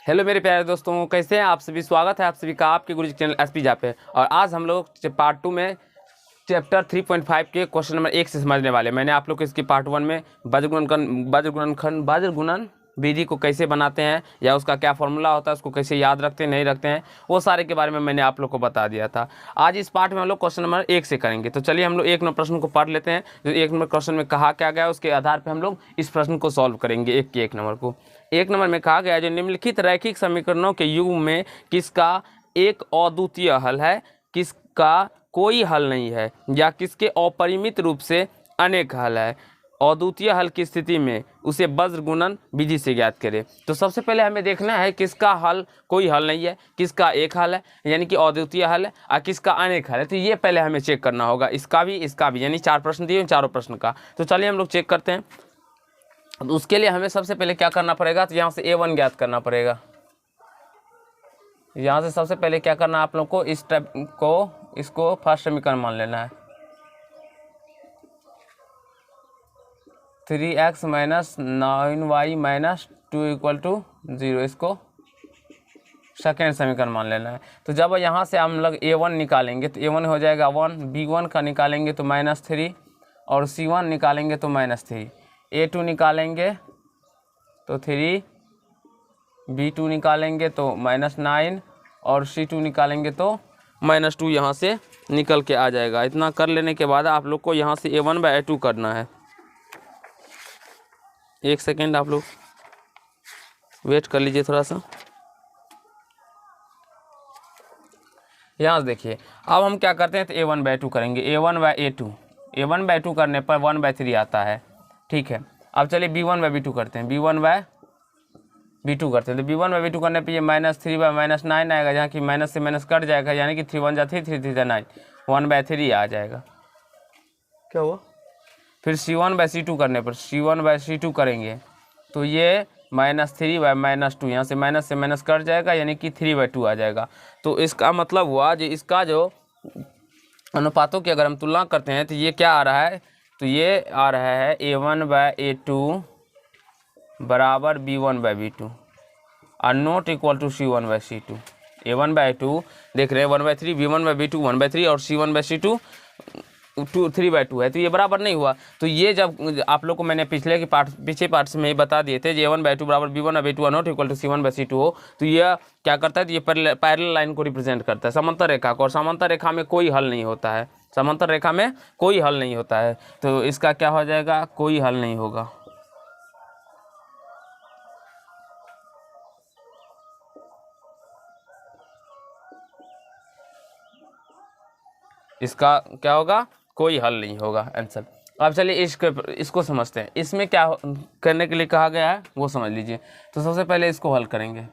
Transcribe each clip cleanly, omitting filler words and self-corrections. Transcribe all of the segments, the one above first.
Hello मेरे प्यारे दोस्तों, कैसे हैं आप सभी। स्वागत है आप सभी का आपके गुरुजी चैनल एसपी जा पे। और आज हम लोग पार्ट 2 में चैप्टर 3.5 के क्वेश्चन नंबर 1 से समझने वाले। मैंने आप लोग को इसकी पार्ट 1 में वज्रगुणनखंड विधि को कैसे बनाते हैं या उसका क्या फॉर्मूला होता है, उसको कैसे याद रखते हैं नहीं रखते हैं, वो सारे के बारे में मैंने आप लोग को बता दिया था। आज इस पार्ट में हम लोग क्वेश्चन नंबर 1 से करेंगे। तो चलिए हम लोग 1 नंबर प्रश्न को पढ़ लेते हैं। जो 1 नंबर क्वेश्चन में कहा क्या गया उसके आधार पर हम लोग इस प्रश्न को सॉल्व करेंगे। 1 नंबर को 1 नंबर में कहा गया जो निम्नलिखित रैखिक समीकरणों के युग में किसका एक अद्वितीय हल है, किसका कोई हल नहीं है, या किसके अपरिमित रूप से अनेक हल है। अद्वितीय हल की स्थिति में उसे वज्र गुणन विधि से ज्ञात करें। तो सबसे पहले हमें देखना है किसका हल कोई हल नहीं है, किसका एक हल है यानी कि अद्वितीय हल है, और किसका अनेक हल है। तो ये पहले हमें चेक करना होगा, इसका भी यानी 4 प्रश्न दिए, चारों प्रश्न का। तो चलिए हम लोग चेक करते हैं। तो उसके लिए हमें सबसे पहले क्या करना पड़ेगा, तो यहाँ से a1 ज्ञात करना पड़ेगा। यहाँ से सबसे पहले क्या करना है आप लोग को, इस स्टेप को इसको फर्स्ट समीकरण मान लेना है। 3x - 9y - 2 = 0, इसको सेकेंड समीकरण मान लेना है। तो जब यहाँ से हम लोग a1 निकालेंगे तो a1 हो जाएगा 1, b1 का निकालेंगे तो -3, और c1 निकालेंगे तो -3, a2 निकालेंगे तो 3, b2 निकालेंगे तो -9, और c2 निकालेंगे तो -2 यहाँ से निकल के आ जाएगा। इतना कर लेने के बाद आप लोग को यहाँ से a1/a2 करना है। 1 सेकेंड आप लोग वेट कर लीजिए थोड़ा सा। यहाँ से देखिए, अब हम क्या करते हैं तो a1/2 करेंगे। a1/a2 करने पर 1/3 आता है, ठीक है। अब चलिए b1/b2 करते हैं। b1/b2 करते हैं तो b1/b2 करने पे ये -3/- 9 आएगा, जहाँ की माइनस से माइनस कट जाएगा, यानी कि 3 × 1 = 3, 3 × 3 = 9, 1/3 आ जाएगा। क्या हुआ? फिर c1/c2 करने पर c1/c2 करेंगे तो ये -3/-2, यहाँ से माइनस कट जाएगा, यानी कि 3/2 आ जाएगा। तो इसका मतलब हुआ जो इसका जो अनुपातों की अगर हम तुलना करते हैं तो ये क्या आ रहा है, तो ये आ रहा है a1/a2 बराबर b1/b2 और not equal to c1/c2। a1/a2 देख रहे हैं 1/3, b1/b2 1/3 और c1/c2 3/2 है, तो ये बराबर नहीं हुआ। तो ये जब आप लोग को मैंने पीछे पार्ट में बता दिए थे a1/2 बराबर b1/b2 not equal to c1/c2 हो, तो ये क्या करता है, तो ये पैरेलल लाइन को रिप्रेजेंट करता है, समांतर रेखा को। और समांतर रेखा में कोई हल नहीं होता है, समांतर रेखा में कोई हल नहीं होता है। तो इसका क्या हो जाएगा, कोई हल नहीं होगा। इसका क्या होगा, कोई हल नहीं होगा आंसर। अब चलिए इसको समझते हैं। इसमें क्या करने के लिए कहा गया है वो समझ लीजिए। तो सबसे पहले इसको हल करेंगे,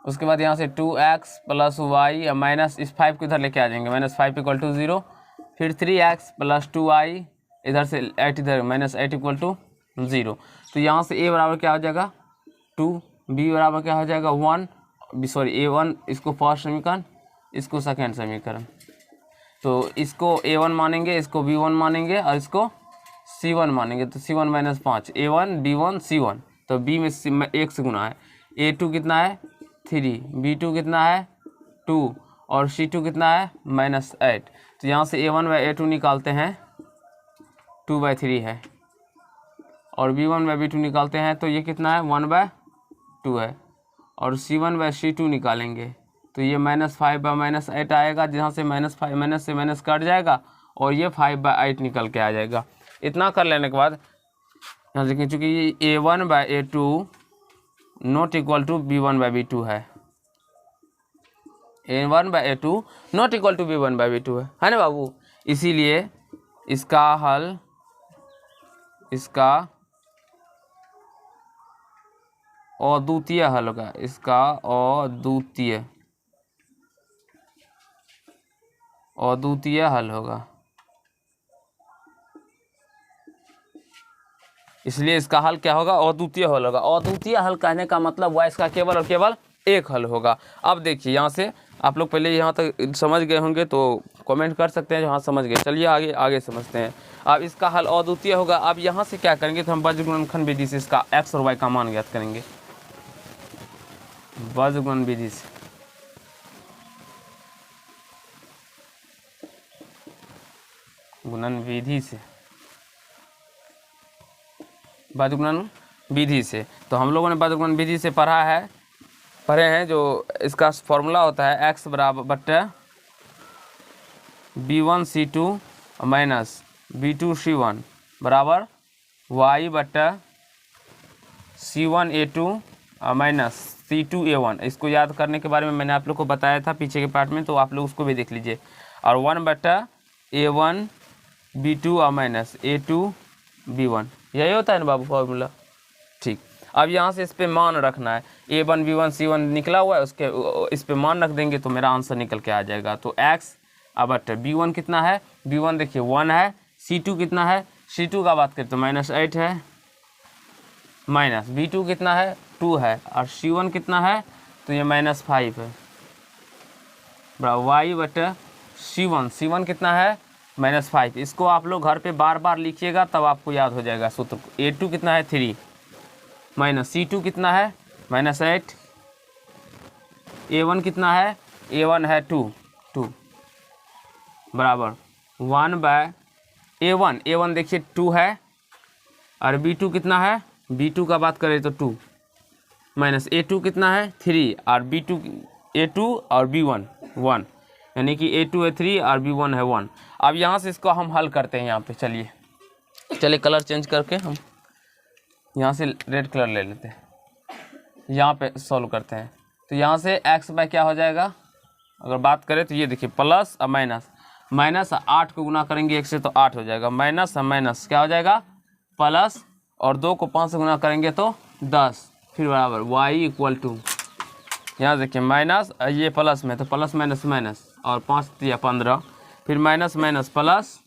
उसके बाद यहाँ से 2x + y माइनस इस 5 को इधर लेके आ जाएंगे, -5 = 0। फिर 3x + 2y इधर से 8 इधर -8 = 0। तो यहाँ से a बराबर क्या हो जाएगा 2, b बराबर क्या हो जाएगा 1, a1 इसको फर्स्ट समीकरण, इसको सेकेंड समीकरण। तो इसको a1 मानेंगे, इसको b1 मानेंगे और इसको c1 मानेंगे। तो c1 - 5 a1 b1 c1, तो b में 1 से गुना है। a2 कितना है 3, b2 कितना है 2 और c2 कितना है -8। तो यहाँ से a1/a2 निकालते हैं 2/3 है, और b1/b2 निकालते हैं तो ये कितना है 1/2 है, और c1/c2 निकालेंगे तो ये -5/-8 आएगा, जहाँ से -5 माइनस से माइनस कट जाएगा, और ये 5/8 निकल के आ जाएगा। इतना कर लेने के बाद यहाँ देखिए, चूँकि a1/a2 not equal to b1/b2 है, a1/a2 not equal to b1/b2 है ना बाबू। इसीलिए इसका हल, इसका अद्वितीय हल होगा, इसका अद्वितीय हल होगा। इसलिए इसका हल क्या होगा, अद्वितीय हल होगा। अद्वितीय हल कहने का मतलब हुआ इसका केवल और केवल एक हल होगा। अब देखिए यहाँ से आप लोग पहले यहाँ तक समझ गए होंगे तो कमेंट कर सकते हैं जो हाँ समझ गए। चलिए आगे समझते हैं। अब इसका हल अद्वितीय होगा। अब यहाँ से क्या करेंगे तो हम वज्रगुणनखंड विधि से इसका x और y का मान ज्ञात करेंगे। बजगुणन विधि से, गुणन विधि से, बजगुणन विधि से। तो हम लोगों ने बजगुणन विधि से पढ़े हैं जो इसका फॉर्मूला होता है x बराबर बट्टा B1C2 माइनस B2C1 बराबर y बट्टा C1A2 माइनस C2A1। इसको याद करने के बारे में मैंने आप लोग को बताया था पीछे के पार्ट में, तो आप लोग उसको भी देख लीजिए। और 1 बट्टा A1 B2 और माइनस A2 B1, यही होता है ना बाबू फॉर्मूला। ठीक, अब यहाँ से इस पे मान रखना है। A1 B1 C1 निकला हुआ है, उसके इस पे मान रख देंगे तो मेरा आंसर निकल के आ जाएगा। तो x बट B1 कितना है, B1 देखिए 1 है, C2 कितना है, C2 का बात करें तो -8 है, माइनस B2 कितना है 2 है, और C1 कितना है तो ये -5 है, बराबर y बटे C1 कितना है -5। इसको आप लोग घर पे बार बार लिखिएगा तब आपको याद हो जाएगा सूत्र। A2 कितना है 3 माइनस C2 कितना है -8, A1 कितना है, A1 है 2 बराबर 1 बाय A1 देखिए 2 है, और B2 कितना है, B2 का बात करें तो 2 माइनस A2 कितना है 3, और A2 और B1 1, यानी कि A2 है 3 और B1 है 1। अब यहाँ से इसको हम हल करते हैं। यहाँ पे चलिए कलर चेंज करके हम यहाँ से रेड कलर ले लेते हैं, यहाँ पे सॉल्व करते हैं। तो यहाँ से x बाय क्या हो जाएगा, अगर बात करें तो ये देखिए प्लस और माइनस 8 को गुना करेंगे 1 से तो 8 हो जाएगा, माइनस और माइनस क्या हो जाएगा प्लस, और 2 को 5 से गुना करेंगे तो 10, फिर बराबर y इक्वल टू, यहाँ देखिए माइनस, ये प्लस में तो प्लस माइनस और 5 या 15, फिर माइनस प्लस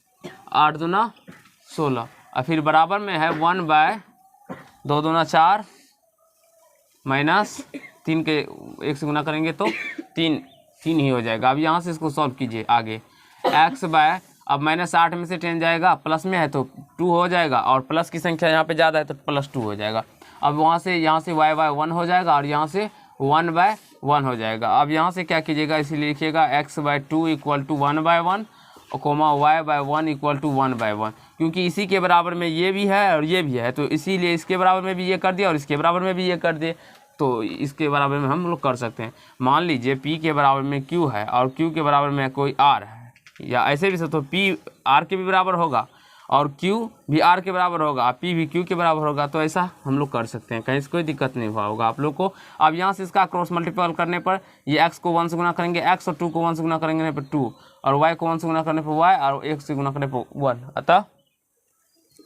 8 दूना 16, और फिर बराबर में है 1 बाय 2 दूना 4 माइनस 3 के 1 से गुना करेंगे तो 3 ही हो जाएगा। अब यहाँ से इसको सॉल्व कीजिए आगे, x बाय, अब -8 में से 10 जाएगा, प्लस में है तो 2 हो जाएगा, और प्लस की संख्या यहाँ पे ज़्यादा है तो +2 हो जाएगा। अब यहाँ से y बाय 1 हो जाएगा, और यहाँ से 1 बाय 1 हो जाएगा। अब यहाँ से क्या कीजिएगा, इसीलिए लिखिएगा x by 2 equal to 1 by 1 और comma y by 1 equal to 1 by 1, क्योंकि इसी के बराबर में ये भी है और ये भी है, तो इसीलिए इसके बराबर में भी ये कर दिया और इसके बराबर में भी ये कर दिए, तो इसके बराबर में हम लोग कर सकते हैं। मान लीजिए p के बराबर में q है और q के बराबर में कोई r है, या ऐसे भी सब, तो p r के भी बराबर होगा और q भी r के बराबर होगा, p भी q के बराबर होगा, तो ऐसा हम लोग कर सकते हैं, कहीं से कोई दिक्कत नहीं हुआ होगा आप लोग को। अब यहाँ से इसका क्रॉस मल्टीपल करने पर ये x को 1 से गुना करेंगे x, और 2 को 1 से गुना करेंगे पर 2, और y को 1 से गुना करने पर y, और 1 से गुना करने पर 1। अतः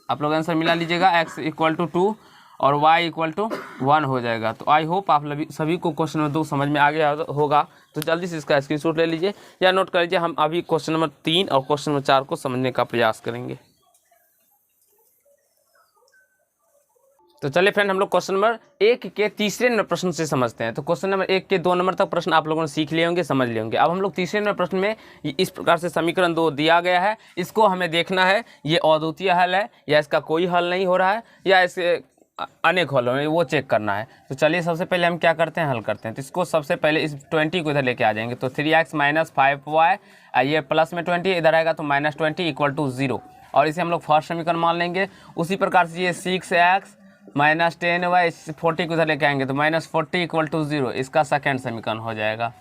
आप लोग आंसर मिला लीजिएगा, x इक्वल टू 2 और y इक्वल टू 1 हो जाएगा। तो आई होप आप सभी को क्वेश्चन नंबर 2 समझ में आ गया होगा। तो जल्दी से इसका स्क्रीनशॉट ले लीजिए या नोट कर लीजिए। हम अभी क्वेश्चन नंबर 3 और क्वेश्चन नंबर 4 को समझने का प्रयास करेंगे। तो चलिए फ्रेंड, हम लोग क्वेश्चन नंबर 1 के तीसरे नंबर प्रश्न से समझते हैं। तो क्वेश्चन नंबर 1 के 2 नंबर तक प्रश्न आप लोगों ने सीख लिए होंगे, समझ लिए होंगे। अब हम लोग तीसरे नंबर प्रश्न में इस प्रकार से समीकरण 2 दिया गया है, इसको हमें देखना है ये अद्वितीय हल है या इसका कोई हल नहीं हो रहा है या इसके अनेक हल है, वो चेक करना है। तो चलिए सबसे पहले हम क्या करते हैं, हल करते हैं। तो इसको सबसे पहले इस 20 को इधर लेके आ जाएंगे, तो 3x माइनस 5y, ये प्लस में 20 इधर आएगा तो -20 इक्वल टू 0, और इसे हम लोग फर्स्ट समीकरण मान लेंगे। उसी प्रकार से ये 6x माइनस 10y 40 को इधर लेके आएंगे तो -40 इक्वल टू 0, इसका सेकेंड समीकरण हो जाएगा।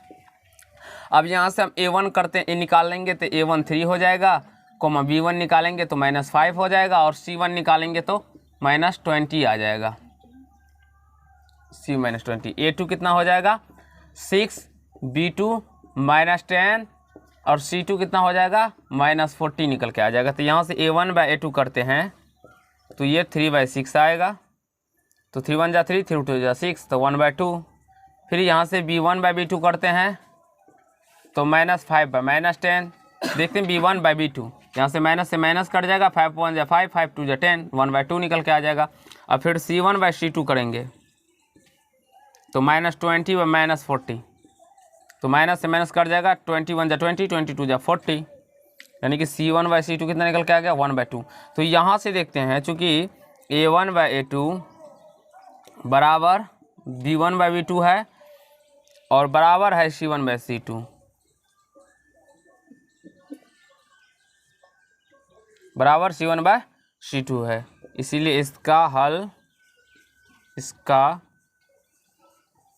अब यहाँ से हम a1 करते हैं, निकाल लेंगे तो a1 3 हो जाएगा, कोमा b1 निकालेंगे तो -5 हो जाएगा, और c1 निकालेंगे तो -20 आ जाएगा, c-20। a2 कितना हो जाएगा 6, b2 -10 और c2 कितना हो जाएगा -40 निकल के आ जाएगा। तो यहाँ से a1 बाय a2 करते हैं तो ये 3/6 आएगा, तो 3 1 जा 3, 3 2 जा 6, तो 1/2। फिर यहाँ से b1 बाय b2 करते हैं तो -5 बाय -10, देखते हैं b1 बाय b2, यहाँ से माइनस से माइनस कट जाएगा, 5 1 जा 5, 5 2 जा 10, 1/2 निकल के आ जाएगा। अब फिर c1 बाय c2 करेंगे तो -20 बाय -40, तो माइनस से माइनस कट जाएगा, 21 जा 20, 22 जा 40, यानी कि c1 बाय c2 कितना निकल के आ गया 1/2। तो यहाँ से देखते हैं, चूँकि a1 बाय a2 बराबर b1 बाय b2 है, और बराबर है C1/C2, बराबर C1/C2 है। इसीलिए इसका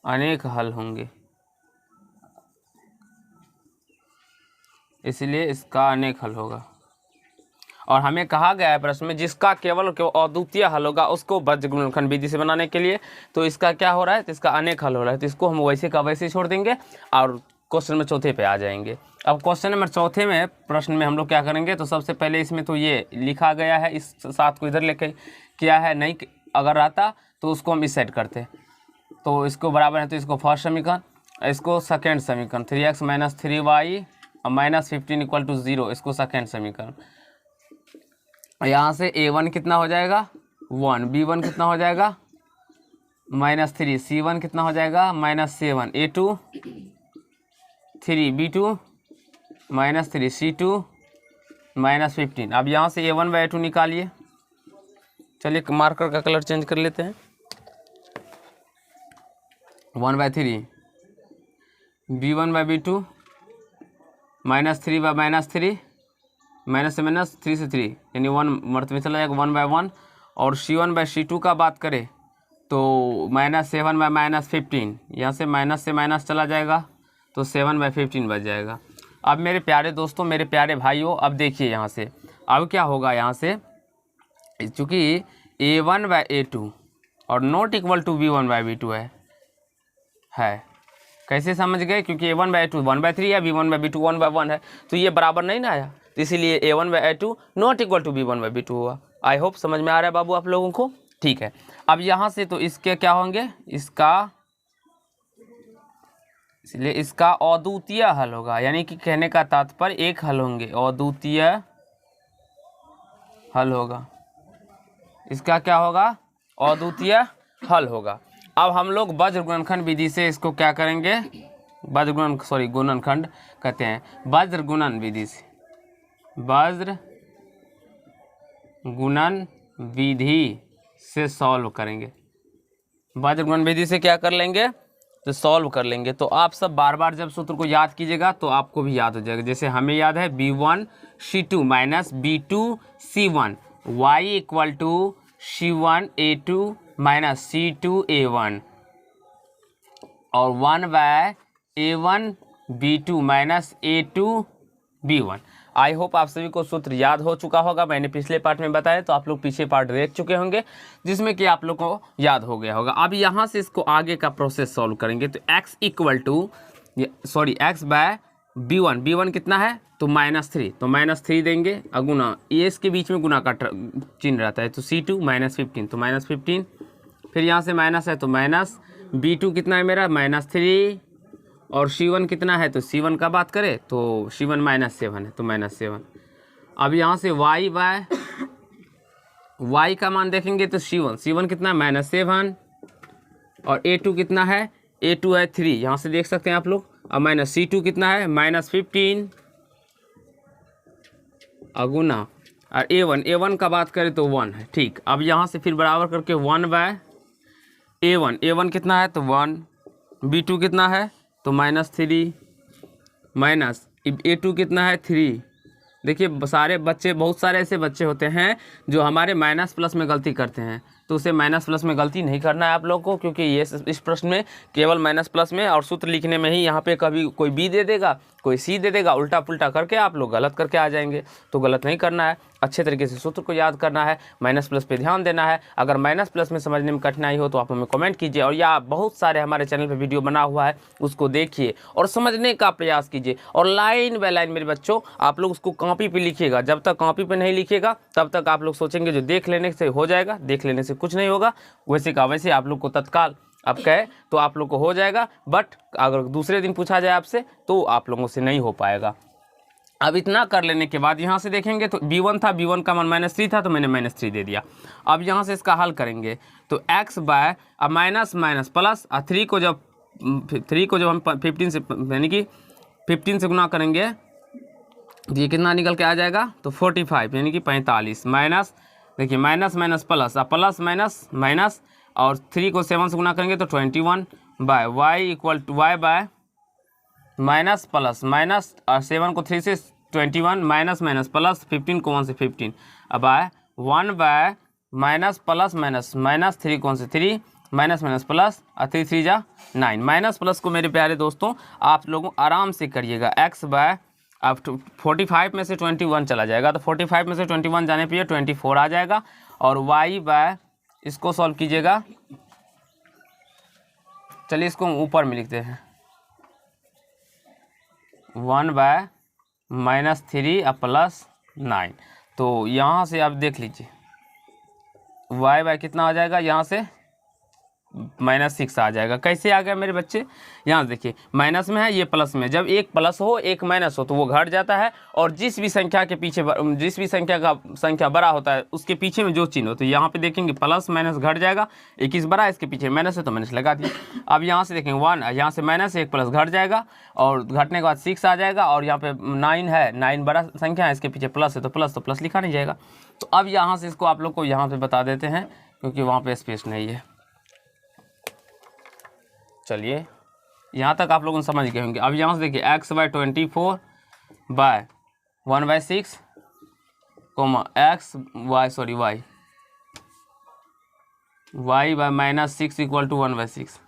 अनेक हल होंगे, इसलिए इसका अनेक हल होगा। और हमें कहा गया है प्रश्न में जिसका केवल अद्वितीय हल होगा उसको वज्र गुणनखंड विधि से बनाने के लिए, तो इसका क्या हो रहा है, तो इसका अनेक हल हो रहा है, तो इसको हम वैसे का वैसे छोड़ देंगे और क्वेश्चन नंबर चौथे पे आ जाएंगे। अब क्वेश्चन नंबर चौथे में प्रश्न में हम लोग क्या करेंगे, तो सबसे पहले इसमें तो ये लिखा गया है, इस 7 को इधर लेके किया है, नहीं अगर आता तो उसको हम इस साइड करते, तो इसको बराबर है, तो इसको फर्स्ट समीकरण, इसको सेकेंड समीकरण 3x - 3y -15 = 0, इसको सेकेंड समीकरण। यहाँ से a1 कितना हो जाएगा 1, b1 कितना हो जाएगा -3, c1 कितना हो जाएगा -7, a2 3, b2 -3, c2 -15। अब यहाँ से a1/a2 निकालिए। चलिए मार्कर का कलर चेंज कर लेते हैं। 1/3 b1/b2 -3/-3 माइनस से माइनस 3 से 3 यानी 1 मर्त में चला जाएगा 1/1। और C1/C2 का बात करें तो -7/-15, यहाँ से माइनस चला जाएगा तो 7/15 बच जाएगा। अब मेरे प्यारे दोस्तों, मेरे प्यारे भाइयों, अब देखिए यहाँ से अब क्या होगा, यहाँ से चूँकि a1/a2 और नॉट इक्वल टू b1/b2 है। कैसे समझ गए, क्योंकि a1/a2 1/3 है, b1/b2 1/1 है, तो ये बराबर नहीं ना आया, तो इसीलिए a1/a2 not equal to b1/b2 हुआ। आई होप समझ में आ रहा है बाबू आप लोगों को, ठीक है। अब यहाँ से तो इसके क्या होंगे, इसलिए इसका अद्वितीय हल होगा, यानी कि कहने का तात्पर्य एक हल होंगे, अद्वितीय हल होगा। इसका क्या होगा, अद्वितीय हल होगा। अब हम लोग वज्र गुणनखंड विधि से इसको क्या करेंगे, गुणनखंड कहते हैं, वज्र गुणन विधि से, वज्र गुणन विधि से सॉल्व करेंगे। वज्र गुणन विधि से क्या कर लेंगे, तो सॉल्व कर लेंगे। तो आप सब बार बार जब सूत्र को याद कीजिएगा तो आपको भी याद हो जाएगा। जैसे हमें याद है b1c2 - b2c1 y = c1a2 - c2a1 और 1/a1 b2 - a2b1। I hope आप सभी को सूत्र याद हो चुका होगा। मैंने पिछले पार्ट में बताया, तो आप लोग पीछे पार्ट देख चुके होंगे जिसमें कि आप लोग को याद हो गया होगा। अब यहाँ से इसको आगे का प्रोसेस सॉल्व करेंगे। तो x/b1 कितना है, तो -3, तो -3 देंगे अगुना, ये इसके बीच में गुना का चिन्ह रहता है, तो c2 -15, तो -15। फिर यहाँ से माइनस है तो माइनस, b2 कितना है मेरा -3, और c1 कितना है, तो c1 का बात करें तो c1 -7 है, तो -7। अब यहाँ से y का मान देखेंगे तो c1 कितना है -7, और a2 कितना है, a2 है 3, यहाँ से देख सकते हैं आप लोग। अब -c2 कितना है -15 अगुना, और a1 का बात करें तो 1 है, ठीक। अब यहाँ से फिर बराबर करके 1/a1 कितना है, तो 1, b2 कितना है, तो -3 माइनस a2 कितना है 3। देखिए बहुत सारे ऐसे बच्चे होते हैं जो हमारे माइनस प्लस में गलती करते हैं, तो उसे माइनस प्लस में गलती नहीं करना है आप लोग को, क्योंकि ये इस प्रश्न में केवल माइनस प्लस में और सूत्र लिखने में ही यहाँ पे कभी कोई बी दे देगा, कोई सी दे देगा, उल्टा पुल्टा करके आप लोग गलत करके आ जाएंगे। तो गलत नहीं करना है, अच्छे तरीके से सूत्र को याद करना है, माइनस प्लस पे ध्यान देना है। अगर माइनस प्लस में समझने में कठिनाई हो तो आप हमें कमेंट कीजिए, और या बहुत सारे हमारे चैनल पे वीडियो बना हुआ है उसको देखिए और समझने का प्रयास कीजिए, और लाइन बाय लाइन मेरे बच्चों आप लोग उसको कॉपी पे लिखिएगा। जब तक कॉपी पे नहीं लिखिएगा तब तक आप लोग सोचेंगे जो देख लेने से हो जाएगा, देख लेने से कुछ नहीं होगा, वैसे का वैसे आप लोग को तत्काल अब कहे तो आप लोग को हो जाएगा, बट अगर दूसरे दिन पूछा जाए आपसे तो आप लोगों से नहीं हो पाएगा। अब इतना कर लेने के बाद यहाँ से देखेंगे तो b1 था, b1 का मान -3 था, तो मैंने -3 दे दिया। अब यहाँ से इसका हल करेंगे तो x बाय अब माइनस प्लस 3 को जब हम 15 से यानी कि 15 से गुना करेंगे तो ये कितना निकल के आ जाएगा, तो 45 यानी कि 45 माइनस, देखिए माइनस प्लस, प्लस माइनस, और 3 को 7 से गुना करेंगे तो 21 by y equal to y by minus plus minus 7 को 3 से 21 माइनस माइनस प्लस 15 को 1 से 15 अब by 1 by minus plus minus minus 3 को 1 से 3 माइनस माइनस प्लस 3 3 जा 9 माइनस प्लस को मेरे प्यारे दोस्तों आप लोगों आराम से करिएगा। एक्स बाय अब 45 में से 21 चला जाएगा तो 45 में से 21 जाने पे 24 आ जाएगा और वाई बाय इसको सॉल्व कीजिएगा। चलिए इसको ऊपर में लिखते हैं 1 बाय माइनस 3 अब प्लस 9। तो यहाँ से आप देख लीजिए वाई बाय कितना आ जाएगा, यहाँ से -6 आ जाएगा। कैसे आ गया मेरे बच्चे, यहाँ से देखिए माइनस में है ये प्लस में, जब एक प्लस हो एक माइनस हो तो वो घट जाता है और जिस भी संख्या के पीछे जिस भी संख्या बड़ा होता है उसके पीछे में जो चिन्ह हो तो यहाँ पे देखेंगे प्लस माइनस घट जाएगा। 21 बड़ा इसके पीछे माइनस है तो माइनस लगा दिया। अब यहाँ से देखेंगे 1 यहाँ से माइनस एक प्लस घट जाएगा और घटने के बाद 6 आ जाएगा और यहाँ पे 9 है, 9 बड़ा संख्या है इसके पीछे प्लस है तो प्लस लिखा नहीं जाएगा। तो अब यहाँ से इसको आप लोग को यहाँ पे बता देते हैं क्योंकि वहाँ पे स्पेस नहीं है। चलिए यहाँ तक आप लोगों ने समझ गए होंगे। अब यहाँ से देखिए x by 24 by 1/6 comma y by -6 equal to 1/6।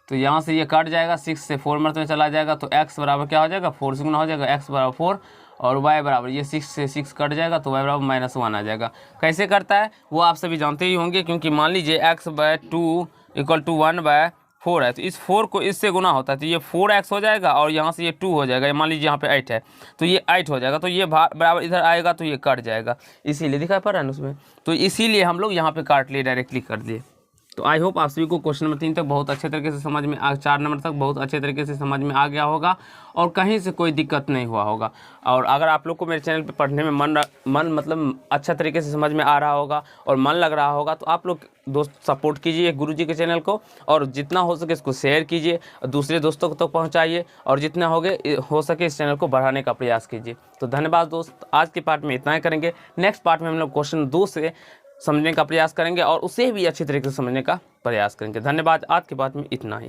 तो यहाँ से ये कट जाएगा, 6 से 4 मर्त में चला जाएगा तो x बराबर क्या हो जाएगा 4 से गुना हो जाएगा, x बराबर 4 और y बराबर ये 6 से 6 कट जाएगा तो y बराबर -1 आ जाएगा। कैसे करता है वो आप सभी जानते ही होंगे क्योंकि मान लीजिए x बाय 2 इक्वल टू 1/4 है तो इस 4 को इससे गुना होता है तो ये 4x हो जाएगा और यहाँ से ये 2 हो जाएगा। मान लीजिए यहाँ पे 8 है तो ये 8 हो जाएगा तो ये बराबर इधर आएगा तो ये कट जाएगा, इसीलिए दिखाई पड़ रहा है उसमें। तो इसीलिए हम लोग यहाँ पे काट लिए, डायरेक्टली कर दिए। तो आई होप आप सभी को क्वेश्चन नंबर 3 तक बहुत अच्छे तरीके से समझ में 4 नंबर तक बहुत अच्छे तरीके से समझ में आ गया होगा और कहीं से कोई दिक्कत नहीं हुआ होगा। और अगर आप लोग को मेरे चैनल पे पढ़ने में मन मतलब अच्छा तरीके से समझ में आ रहा होगा और मन लग रहा होगा तो आप लोग दोस्त सपोर्ट कीजिए गुरुजी के चैनल को और जितना हो सके इसको शेयर कीजिए और दूसरे दोस्तों को तक पहुँचाइए और जितना हो सके इस चैनल को बढ़ाने का प्रयास कीजिए। तो धन्यवाद दोस्त, आज के पार्ट में इतना ही करेंगे। नेक्स्ट पार्ट में हम लोग क्वेश्चन 2 से समझने का प्रयास करेंगे और उसे भी अच्छी तरीके से समझने का प्रयास करेंगे। धन्यवाद, आज के बाद में इतना ही।